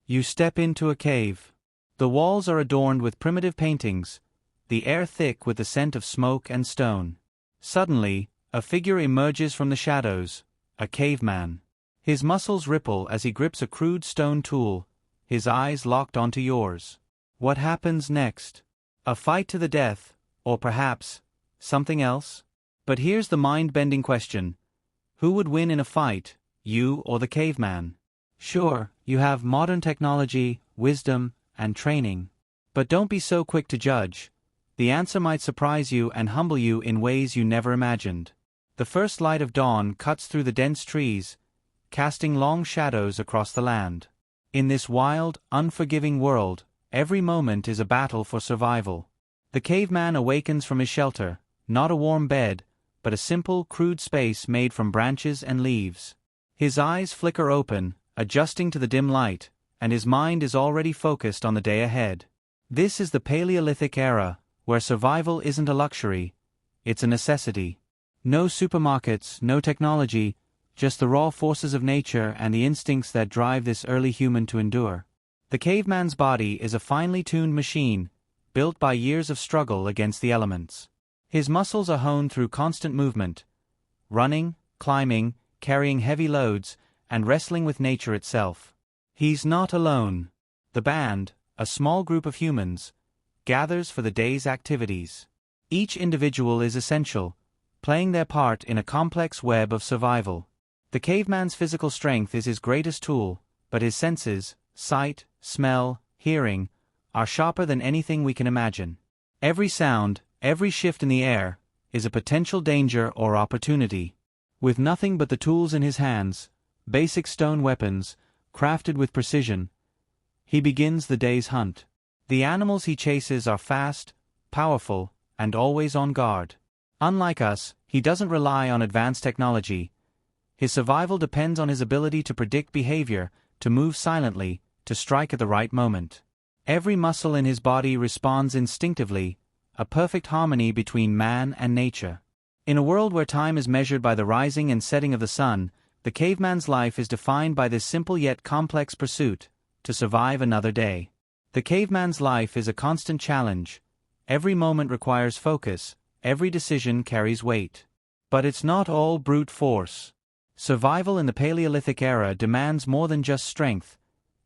You step into a cave. The walls are adorned with primitive paintings, the air thick with the scent of smoke and stone. Suddenly, a figure emerges from the shadows, a caveman. His muscles ripple as he grips a crude stone tool, his eyes locked onto yours. What happens next? A fight to the death, or perhaps something else? But here's the mind-bending question. Who would win in a fight, you or the caveman? Sure, you have modern technology, wisdom, and training. But don't be so quick to judge. The answer might surprise you and humble you in ways you never imagined. The first light of dawn cuts through the dense trees, casting long shadows across the land. In this wild, unforgiving world, every moment is a battle for survival. The caveman awakens from his shelter, not a warm bed, but a simple, crude space made from branches and leaves. His eyes flicker open, adjusting to the dim light, and his mind is already focused on the day ahead. This is the Paleolithic era, where survival isn't a luxury, it's a necessity. No supermarkets, no technology, just the raw forces of nature and the instincts that drive this early human to endure. The caveman's body is a finely tuned machine, built by years of struggle against the elements. His muscles are honed through constant movement, running, climbing, carrying heavy loads, and wrestling with nature itself. He's not alone. The band, a small group of humans, gathers for the day's activities. Each individual is essential, playing their part in a complex web of survival. The caveman's physical strength is his greatest tool, but his senses, sight, smell, hearing, are sharper than anything we can imagine. Every sound, every shift in the air, is a potential danger or opportunity. With nothing but the tools in his hands, basic stone weapons, crafted with precision, he begins the day's hunt. The animals he chases are fast, powerful, and always on guard. Unlike us, he doesn't rely on advanced technology. His survival depends on his ability to predict behavior, to move silently, to strike at the right moment. Every muscle in his body responds instinctively, a perfect harmony between man and nature. In a world where time is measured by the rising and setting of the sun, the caveman's life is defined by this simple yet complex pursuit, to survive another day. The caveman's life is a constant challenge. Every moment requires focus, every decision carries weight. But it's not all brute force. Survival in the Paleolithic era demands more than just strength.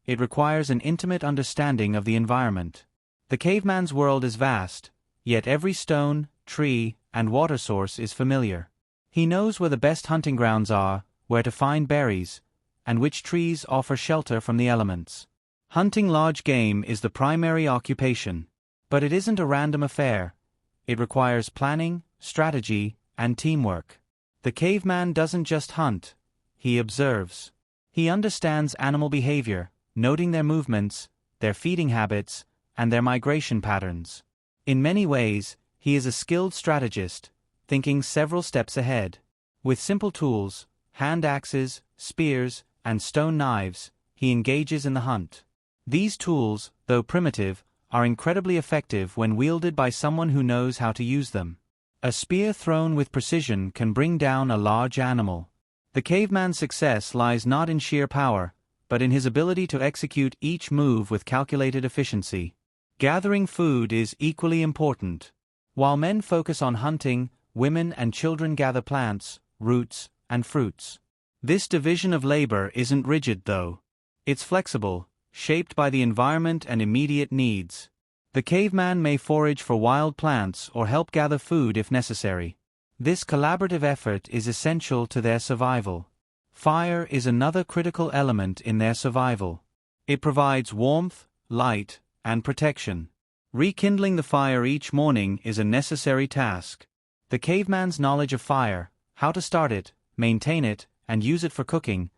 It requires an intimate understanding of the environment. The caveman's world is vast, yet every stone, tree, and water source is familiar. He knows where the best hunting grounds are, where to find berries, and which trees offer shelter from the elements. Hunting large game is the primary occupation. But it isn't a random affair. It requires planning, strategy, and teamwork. The caveman doesn't just hunt, he observes. He understands animal behavior, noting their movements, their feeding habits, and their migration patterns. In many ways, he is a skilled strategist, thinking several steps ahead. With simple tools, hand axes, spears, and stone knives, he engages in the hunt. These tools, though primitive, are incredibly effective when wielded by someone who knows how to use them. A spear thrown with precision can bring down a large animal. The caveman's success lies not in sheer power, but in his ability to execute each move with calculated efficiency. Gathering food is equally important. While men focus on hunting, women and children gather plants, roots, and fruits. This division of labor isn't rigid though. It's flexible, shaped by the environment and immediate needs. The caveman may forage for wild plants or help gather food if necessary. This collaborative effort is essential to their survival. Fire is another critical element in their survival. It provides warmth, light, and protection. Rekindling the fire each morning is a necessary task. The caveman's knowledge of fire, how to start it, maintain it, and use it for cooking,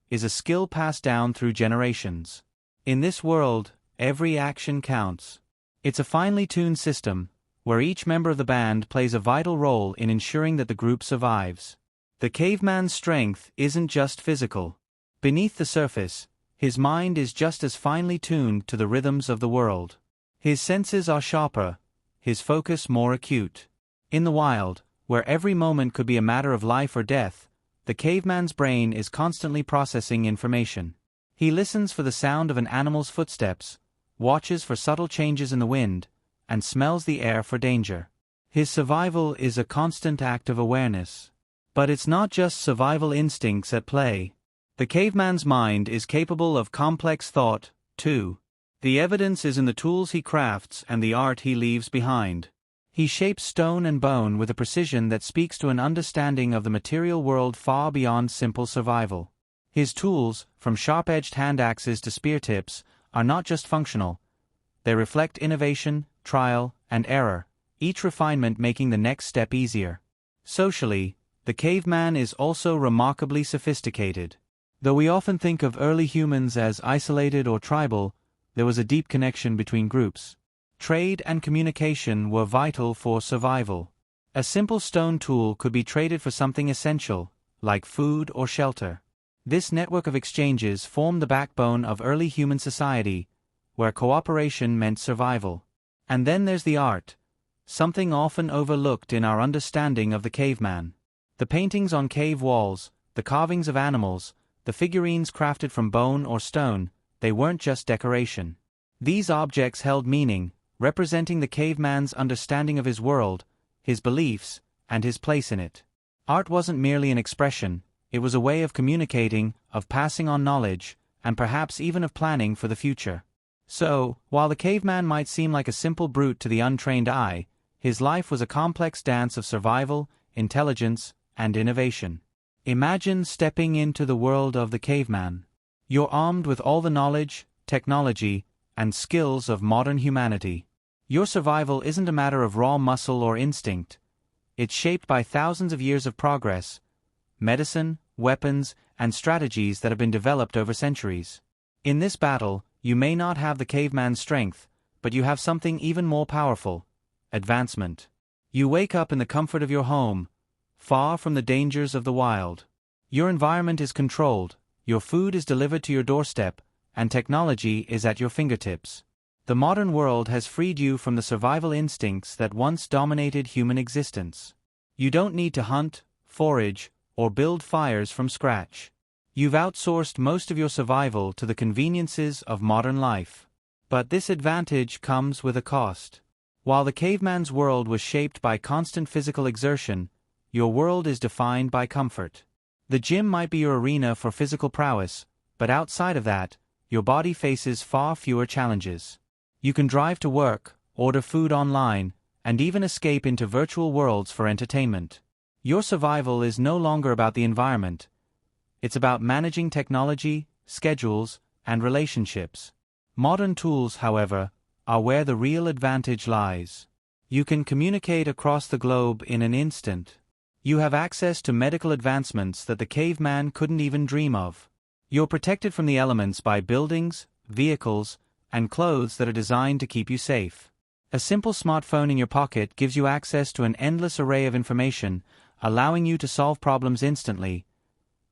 is a skill passed down through generations. In this world, every action counts. It's a finely tuned system, where each member of the band plays a vital role in ensuring that the group survives. The caveman's strength isn't just physical. Beneath the surface, his mind is just as finely tuned to the rhythms of the world. His senses are sharper, his focus more acute. In the wild, where every moment could be a matter of life or death, the caveman's brain is constantly processing information. He listens for the sound of an animal's footsteps, watches for subtle changes in the wind, and smells the air for danger. His survival is a constant act of awareness. But it's not just survival instincts at play. The caveman's mind is capable of complex thought, too. The evidence is in the tools he crafts and the art he leaves behind. He shapes stone and bone with a precision that speaks to an understanding of the material world far beyond simple survival. His tools, from sharp-edged hand axes to spear tips, are not just functional. They reflect innovation, trial, and error, each refinement making the next step easier. Socially, the caveman is also remarkably sophisticated. Though we often think of early humans as isolated or tribal, there was a deep connection between groups. Trade and communication were vital for survival. A simple stone tool could be traded for something essential, like food or shelter. This network of exchanges formed the backbone of early human society, where cooperation meant survival. And then there's the art, something often overlooked in our understanding of the caveman. The paintings on cave walls, the carvings of animals, the figurines crafted from bone or stone, they weren't just decoration. These objects held meaning, representing the caveman's understanding of his world, his beliefs, and his place in it. Art wasn't merely an expression, it was a way of communicating, of passing on knowledge, and perhaps even of planning for the future. So, while the caveman might seem like a simple brute to the untrained eye, his life was a complex dance of survival, intelligence, and innovation. Imagine stepping into the world of the caveman. You're armed with all the knowledge, technology, and skills of modern humanity. Your survival isn't a matter of raw muscle or instinct. It's shaped by thousands of years of progress, medicine, weapons, and strategies that have been developed over centuries. In this battle, you may not have the caveman's strength, but you have something even more powerful: advancement. You wake up in the comfort of your home, far from the dangers of the wild. Your environment is controlled, your food is delivered to your doorstep, and technology is at your fingertips. The modern world has freed you from the survival instincts that once dominated human existence. You don't need to hunt, forage, or build fires from scratch. You've outsourced most of your survival to the conveniences of modern life. But this advantage comes with a cost. While the caveman's world was shaped by constant physical exertion, your world is defined by comfort. The gym might be your arena for physical prowess, but outside of that, your body faces far fewer challenges. You can drive to work, order food online, and even escape into virtual worlds for entertainment. Your survival is no longer about the environment. It's about managing technology, schedules, and relationships. Modern tools, however, are where the real advantage lies. You can communicate across the globe in an instant. You have access to medical advancements that the caveman couldn't even dream of. You're protected from the elements by buildings, vehicles, and clothes that are designed to keep you safe. A simple smartphone in your pocket gives you access to an endless array of information, allowing you to solve problems instantly,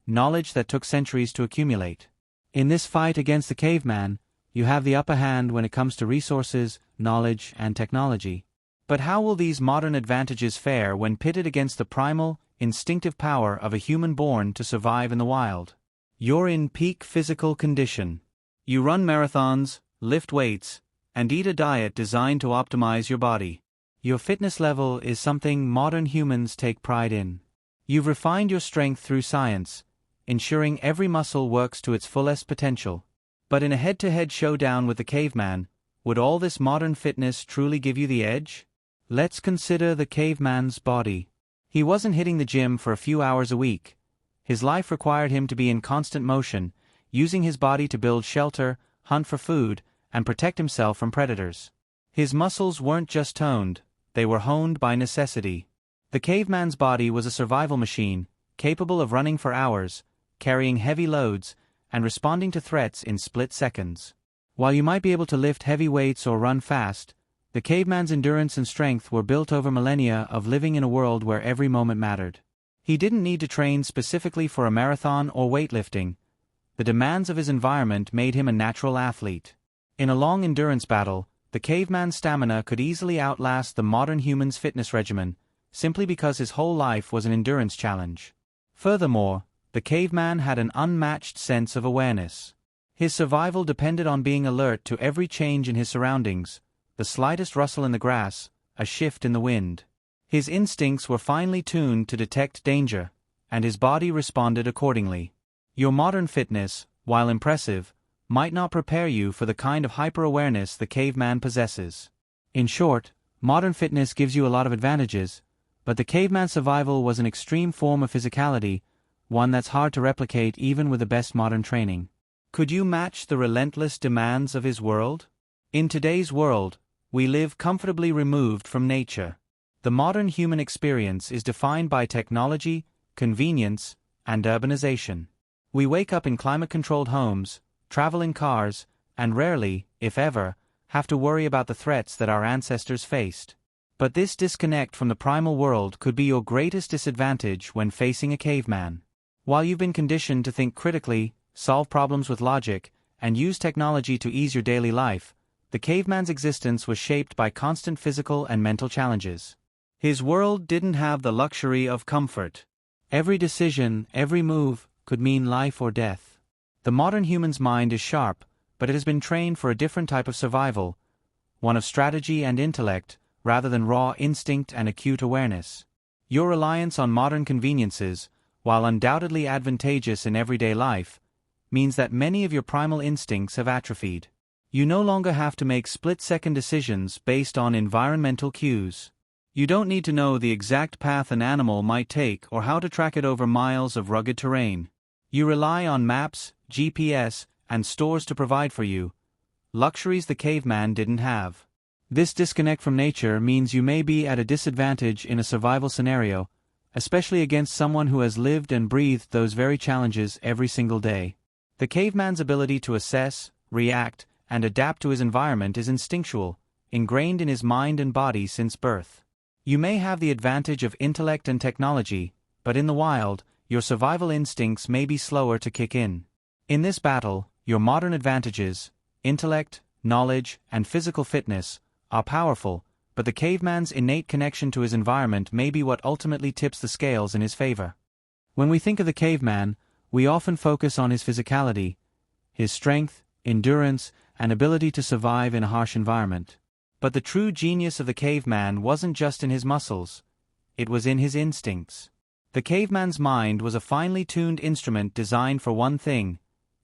knowledge that took centuries to accumulate. In this fight against the caveman, you have the upper hand when it comes to resources, knowledge, and technology. But how will these modern advantages fare when pitted against the primal, instinctive power of a human born to survive in the wild? You're in peak physical condition. You run marathons, lift weights, and eat a diet designed to optimize your body. Your fitness level is something modern humans take pride in. You've refined your strength through science, ensuring every muscle works to its fullest potential. But in a head-to-head showdown with the caveman, would all this modern fitness truly give you the edge? Let's consider the caveman's body. He wasn't hitting the gym for a few hours a week. His life required him to be in constant motion, using his body to build shelter, hunt for food, and protect himself from predators. His muscles weren't just toned, they were honed by necessity. The caveman's body was a survival machine, capable of running for hours, carrying heavy loads, and responding to threats in split seconds. While you might be able to lift heavy weights or run fast, the caveman's endurance and strength were built over millennia of living in a world where every moment mattered. He didn't need to train specifically for a marathon or weightlifting. The demands of his environment made him a natural athlete. In a long endurance battle, the caveman's stamina could easily outlast the modern human's fitness regimen, simply because his whole life was an endurance challenge. Furthermore, the caveman had an unmatched sense of awareness. His survival depended on being alert to every change in his surroundings, the slightest rustle in the grass, a shift in the wind. His instincts were finely tuned to detect danger, and his body responded accordingly. Your modern fitness, while impressive, might not prepare you for the kind of hyper-awareness the caveman possesses. In short, modern fitness gives you a lot of advantages, but the caveman's survival was an extreme form of physicality, one that's hard to replicate even with the best modern training. Could you match the relentless demands of his world? In today's world, we live comfortably removed from nature. The modern human experience is defined by technology, convenience, and urbanization. We wake up in climate-controlled homes, travel in cars, and rarely, if ever, have to worry about the threats that our ancestors faced. But this disconnect from the primal world could be your greatest disadvantage when facing a caveman. While you've been conditioned to think critically, solve problems with logic, and use technology to ease your daily life, the caveman's existence was shaped by constant physical and mental challenges. His world didn't have the luxury of comfort. Every decision, every move, could mean life or death. The modern human's mind is sharp, but it has been trained for a different type of survival, one of strategy and intellect, rather than raw instinct and acute awareness. Your reliance on modern conveniences, while undoubtedly advantageous in everyday life, means that many of your primal instincts have atrophied. You no longer have to make split-second decisions based on environmental cues. You don't need to know the exact path an animal might take or how to track it over miles of rugged terrain. You rely on maps, GPS, and stores to provide for you, luxuries the caveman didn't have. This disconnect from nature means you may be at a disadvantage in a survival scenario, especially against someone who has lived and breathed those very challenges every single day. The caveman's ability to assess, react, and adapt to his environment is instinctual, ingrained in his mind and body since birth. You may have the advantage of intellect and technology, but in the wild, your survival instincts may be slower to kick in. In this battle, your modern advantages, intellect, knowledge, and physical fitness, are powerful, but the caveman's innate connection to his environment may be what ultimately tips the scales in his favor. When we think of the caveman, we often focus on his physicality, his strength, endurance, and ability to survive in a harsh environment. But the true genius of the caveman wasn't just in his muscles, it was in his instincts. The caveman's mind was a finely tuned instrument designed for one thing: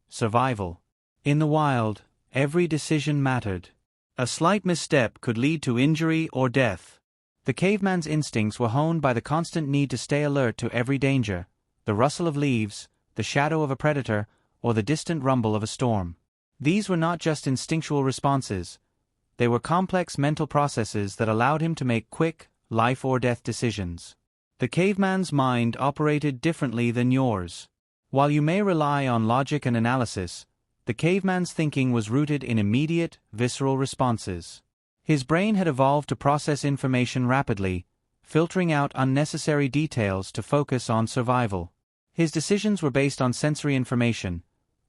survival. In the wild, every decision mattered. A slight misstep could lead to injury or death. The caveman's instincts were honed by the constant need to stay alert to every danger, the rustle of leaves, the shadow of a predator, or the distant rumble of a storm. These were not just instinctual responses. They were complex mental processes that allowed him to make quick, life-or-death decisions. The caveman's mind operated differently than yours. While you may rely on logic and analysis, the caveman's thinking was rooted in immediate, visceral responses. His brain had evolved to process information rapidly, filtering out unnecessary details to focus on survival. His decisions were based on sensory information,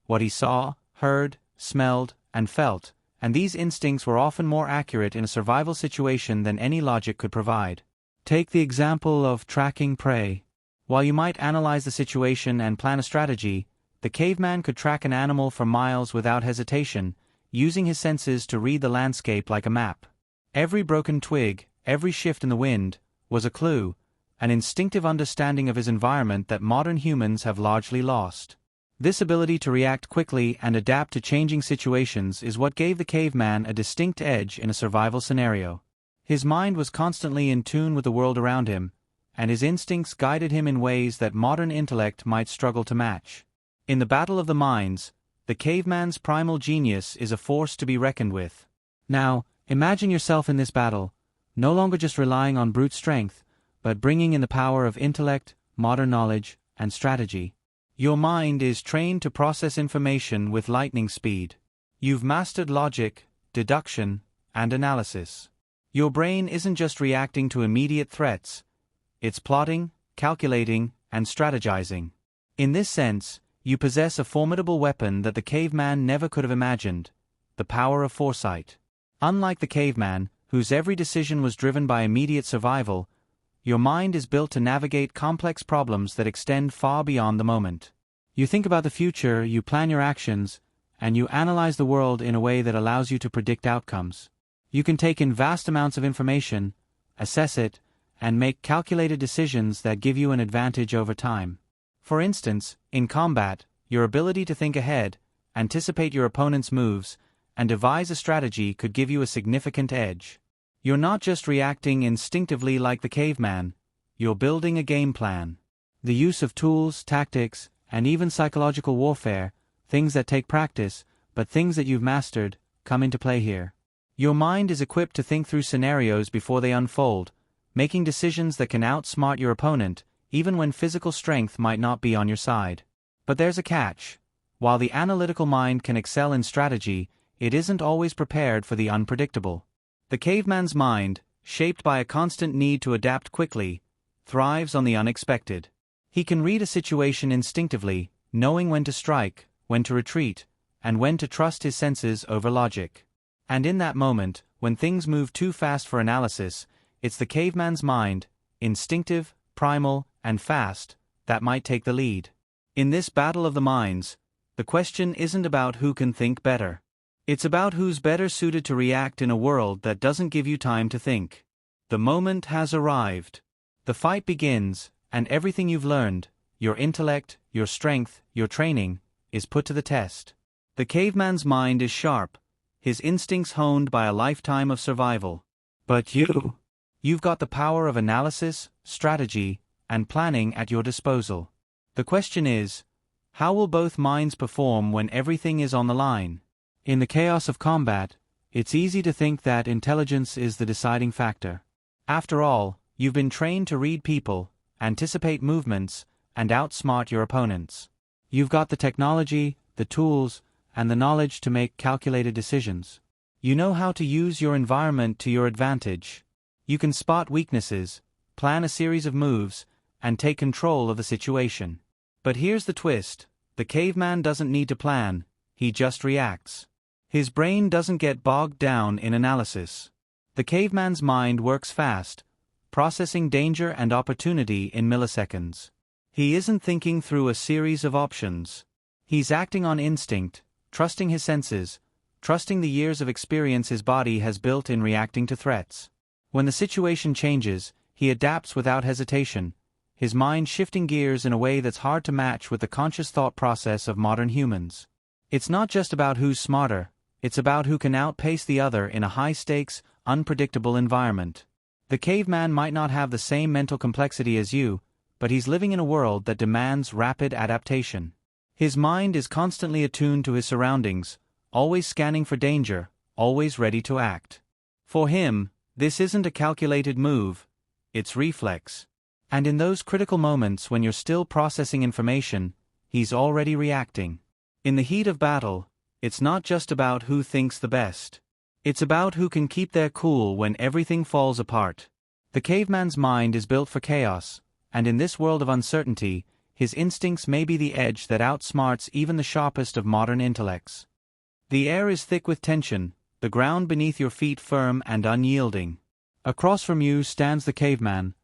what he saw, heard, smelled, and felt, and these instincts were often more accurate in a survival situation than any logic could provide. Take the example of tracking prey. While you might analyze the situation and plan a strategy, the caveman could track an animal for miles without hesitation, using his senses to read the landscape like a map. Every broken twig, every shift in the wind, was a clue, an instinctive understanding of his environment that modern humans have largely lost. This ability to react quickly and adapt to changing situations is what gave the caveman a distinct edge in a survival scenario. His mind was constantly in tune with the world around him, and his instincts guided him in ways that modern intellect might struggle to match. In the battle of the minds, the caveman's primal genius is a force to be reckoned with. Now, imagine yourself in this battle, no longer just relying on brute strength, but bringing in the power of intellect, modern knowledge, and strategy. Your mind is trained to process information with lightning speed. You've mastered logic, deduction, and analysis. Your brain isn't just reacting to immediate threats, it's plotting, calculating, and strategizing. In this sense, you possess a formidable weapon that the caveman never could have imagined: the power of foresight. Unlike the caveman, whose every decision was driven by immediate survival, your mind is built to navigate complex problems that extend far beyond the moment. You think about the future, you plan your actions, and you analyze the world in a way that allows you to predict outcomes. You can take in vast amounts of information, assess it, and make calculated decisions that give you an advantage over time. For instance, in combat, your ability to think ahead, anticipate your opponent's moves, and devise a strategy could give you a significant edge. You're not just reacting instinctively like the caveman, you're building a game plan. The use of tools, tactics, and even psychological warfare, things that take practice, but things that you've mastered, come into play here. Your mind is equipped to think through scenarios before they unfold, making decisions that can outsmart your opponent, even when physical strength might not be on your side. But there's a catch. While the analytical mind can excel in strategy, it isn't always prepared for the unpredictable. The caveman's mind, shaped by a constant need to adapt quickly, thrives on the unexpected. He can read a situation instinctively, knowing when to strike, when to retreat, and when to trust his senses over logic. And in that moment, when things move too fast for analysis, it's the caveman's mind, instinctive, primal, and fast, that might take the lead. In this battle of the minds, the question isn't about who can think better. It's about who's better suited to react in a world that doesn't give you time to think. The moment has arrived. The fight begins, and everything you've learned, your intellect, your strength, your training, is put to the test. The caveman's mind is sharp, his instincts honed by a lifetime of survival. But you've got the power of analysis, strategy, and planning at your disposal. The question is, how will both minds perform when everything is on the line? In the chaos of combat, it's easy to think that intelligence is the deciding factor. After all, you've been trained to read people, anticipate movements, and outsmart your opponents. You've got the technology, the tools, and the knowledge to make calculated decisions. You know how to use your environment to your advantage. You can spot weaknesses, plan a series of moves, and take control of the situation. But here's the twist: the caveman doesn't need to plan, he just reacts. His brain doesn't get bogged down in analysis. The caveman's mind works fast, processing danger and opportunity in milliseconds. He isn't thinking through a series of options. He's acting on instinct, trusting his senses, trusting the years of experience his body has built in reacting to threats. When the situation changes, he adapts without hesitation, his mind shifting gears in a way that's hard to match with the conscious thought process of modern humans. It's not just about who's smarter, it's about who can outpace the other in a high-stakes, unpredictable environment. The caveman might not have the same mental complexity as you, but he's living in a world that demands rapid adaptation. His mind is constantly attuned to his surroundings, always scanning for danger, always ready to act. For him, this isn't a calculated move, it's reflex. And in those critical moments when you're still processing information, he's already reacting. In the heat of battle, it's not just about who thinks the best. It's about who can keep their cool when everything falls apart. The caveman's mind is built for chaos, and in this world of uncertainty, his instincts may be the edge that outsmarts even the sharpest of modern intellects. The air is thick with tension, the ground beneath your feet firm and unyielding. Across from you stands the caveman,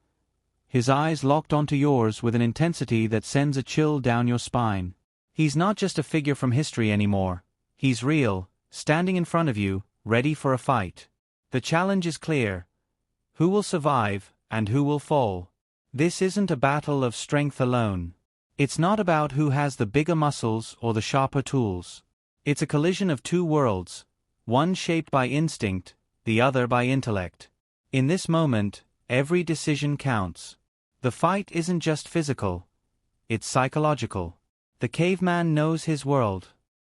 his eyes locked onto yours with an intensity that sends a chill down your spine. He's not just a figure from history anymore. He's real, standing in front of you, ready for a fight. The challenge is clear. Who will survive, and who will fall? This isn't a battle of strength alone. It's not about who has the bigger muscles or the sharper tools. It's a collision of two worlds, one shaped by instinct, the other by intellect. In this moment, every decision counts. The fight isn't just physical, it's psychological. The caveman knows his world.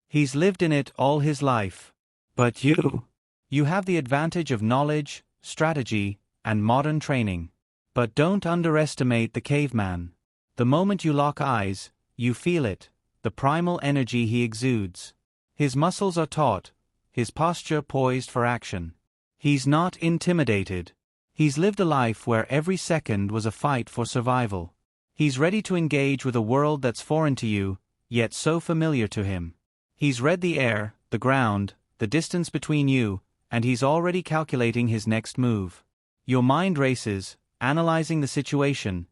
He's lived in it all his life. But you have the advantage of knowledge, strategy, and modern training. But don't underestimate the caveman. The moment you lock eyes, you feel it, the primal energy he exudes. His muscles are taut, his posture poised for action. He's not intimidated. He's lived a life where every second was a fight for survival. He's ready to engage with a world that's foreign to you, yet so familiar to him. He's read the air, the ground, the distance between you, and he's already calculating his next move. Your mind races, analyzing the situation.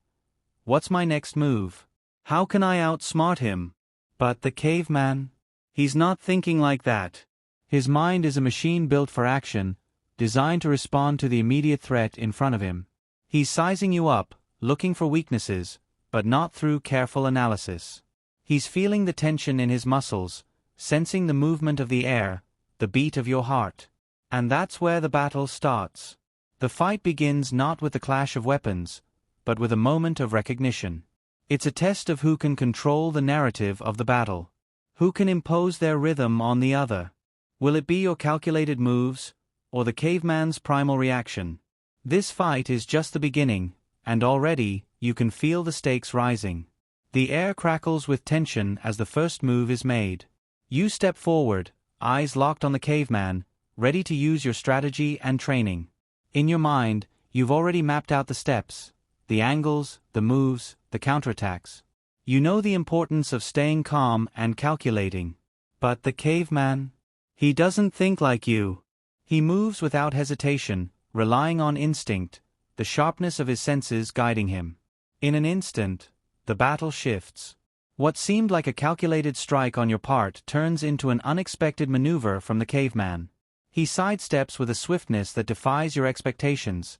What's my next move? How can I outsmart him? But the caveman? He's not thinking like that. His mind is a machine built for action, designed to respond to the immediate threat in front of him. He's sizing you up, looking for weaknesses, but not through careful analysis. He's feeling the tension in his muscles, sensing the movement of the air, the beat of your heart. And that's where the battle starts. The fight begins not with the clash of weapons, but with a moment of recognition. It's a test of who can control the narrative of the battle. Who can impose their rhythm on the other? Will it be your calculated moves, or the caveman's primal reaction? This fight is just the beginning, and already, you can feel the stakes rising. The air crackles with tension as the first move is made. You step forward, eyes locked on the caveman, ready to use your strategy and training. In your mind, you've already mapped out the steps, the angles, the moves, the counterattacks. You know the importance of staying calm and calculating. But the caveman? He doesn't think like you. He moves without hesitation, relying on instinct, the sharpness of his senses guiding him. In an instant, the battle shifts. What seemed like a calculated strike on your part turns into an unexpected maneuver from the caveman. He sidesteps with a swiftness that defies your expectations,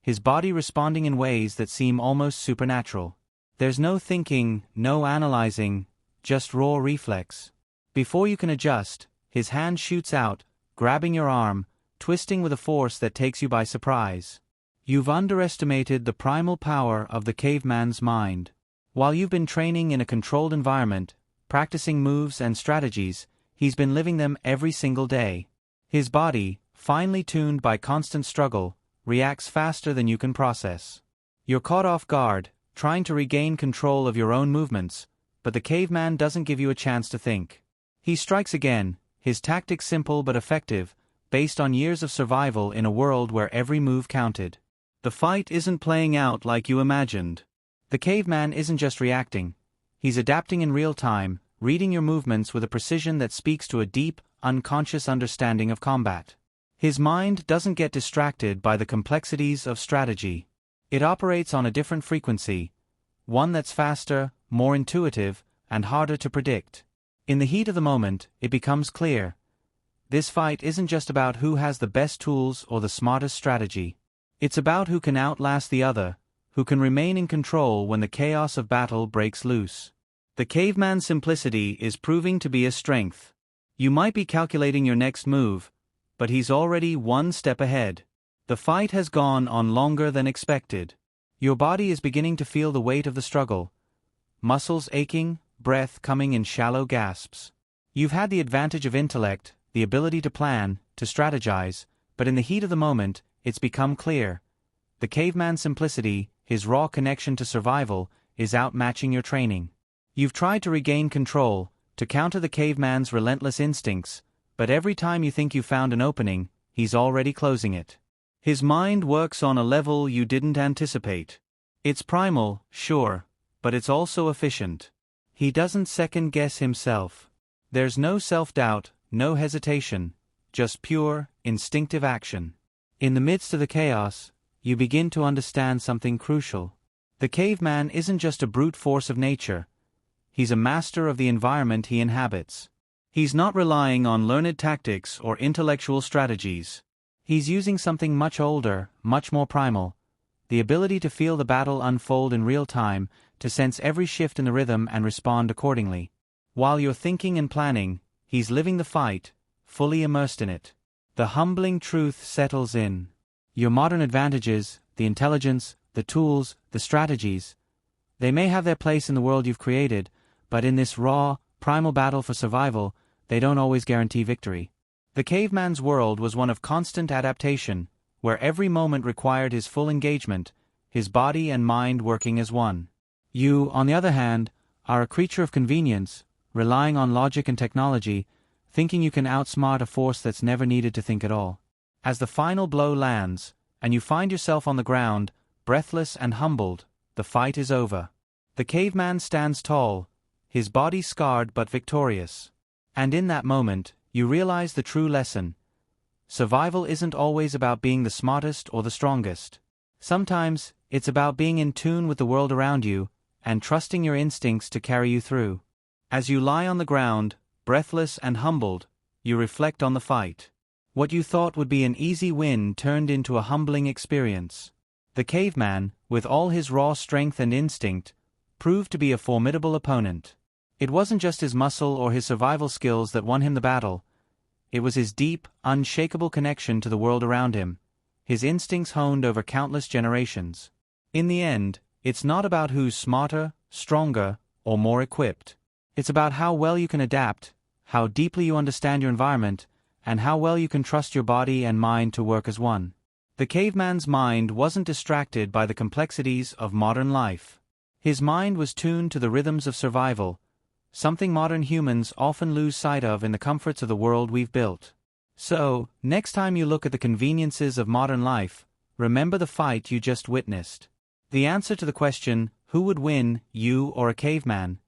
his body responding in ways that seem almost supernatural. There's no thinking, no analyzing, just raw reflex. Before you can adjust, his hand shoots out, grabbing your arm, twisting with a force that takes you by surprise. You've underestimated the primal power of the caveman's mind. While you've been training in a controlled environment, practicing moves and strategies, he's been living them every single day. His body, finely tuned by constant struggle, reacts faster than you can process. You're caught off guard, trying to regain control of your own movements, but the caveman doesn't give you a chance to think. He strikes again, his tactics simple but effective, based on years of survival in a world where every move counted. The fight isn't playing out like you imagined. The caveman isn't just reacting. He's adapting in real time, reading your movements with a precision that speaks to a deep, unconscious understanding of combat. His mind doesn't get distracted by the complexities of strategy. It operates on a different frequency, one that's faster, more intuitive, and harder to predict. In the heat of the moment, it becomes clear. This fight isn't just about who has the best tools or the smartest strategy. It's about who can outlast the other, who can remain in control when the chaos of battle breaks loose. The caveman's simplicity is proving to be a strength. You might be calculating your next move, but he's already one step ahead. The fight has gone on longer than expected. Your body is beginning to feel the weight of the struggle. Muscles aching, breath coming in shallow gasps. You've had the advantage of intellect, the ability to plan, to strategize, but in the heat of the moment, it's become clear. The caveman's simplicity, his raw connection to survival, is outmatching your training. You've tried to regain control, to counter the caveman's relentless instincts, but every time you think you've found an opening, he's already closing it. His mind works on a level you didn't anticipate. It's primal, sure, but it's also efficient. He doesn't second-guess himself. There's no self-doubt, no hesitation, just pure, instinctive action. In the midst of the chaos, you begin to understand something crucial. The caveman isn't just a brute force of nature. He's a master of the environment he inhabits. He's not relying on learned tactics or intellectual strategies. He's using something much older, much more primal. The ability to feel the battle unfold in real time, to sense every shift in the rhythm and respond accordingly. While you're thinking and planning, he's living the fight, fully immersed in it. The humbling truth settles in. Your modern advantages, the intelligence, the tools, the strategies, they may have their place in the world you've created, but in this raw, primal battle for survival, they don't always guarantee victory. The caveman's world was one of constant adaptation, where every moment required his full engagement, his body and mind working as one. You, on the other hand, are a creature of convenience, relying on logic and technology, thinking you can outsmart a force that's never needed to think at all. As the final blow lands, and you find yourself on the ground, breathless and humbled, the fight is over. The caveman stands tall, his body scarred but victorious. And in that moment, you realize the true lesson. Survival isn't always about being the smartest or the strongest. Sometimes, it's about being in tune with the world around you, and trusting your instincts to carry you through. As you lie on the ground, breathless and humbled, you reflect on the fight. What you thought would be an easy win turned into a humbling experience. The caveman, with all his raw strength and instinct, proved to be a formidable opponent. It wasn't just his muscle or his survival skills that won him the battle. It was his deep, unshakable connection to the world around him, his instincts honed over countless generations. In the end, it's not about who's smarter, stronger, or more equipped. It's about how well you can adapt, how deeply you understand your environment, and how well you can trust your body and mind to work as one. The caveman's mind wasn't distracted by the complexities of modern life. His mind was tuned to the rhythms of survival, something modern humans often lose sight of in the comforts of the world we've built. So, next time you look at the conveniences of modern life, remember the fight you just witnessed. The answer to the question, who would win, you or a caveman,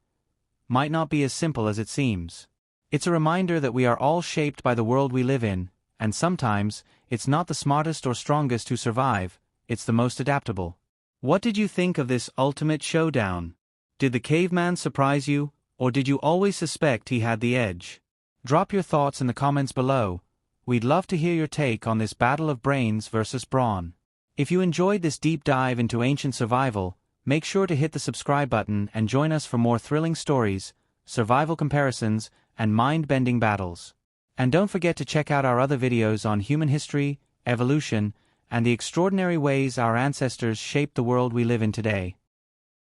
might not be as simple as it seems. It's a reminder that we are all shaped by the world we live in, and sometimes, it's not the smartest or strongest who survive, it's the most adaptable. What did you think of this ultimate showdown? Did the caveman surprise you, or did you always suspect he had the edge? Drop your thoughts in the comments below. We'd love to hear your take on this battle of brains versus brawn. If you enjoyed this deep dive into ancient survival, make sure to hit the subscribe button and join us for more thrilling stories, survival comparisons, and mind-bending battles. And don't forget to check out our other videos on human history, evolution, and the extraordinary ways our ancestors shaped the world we live in today.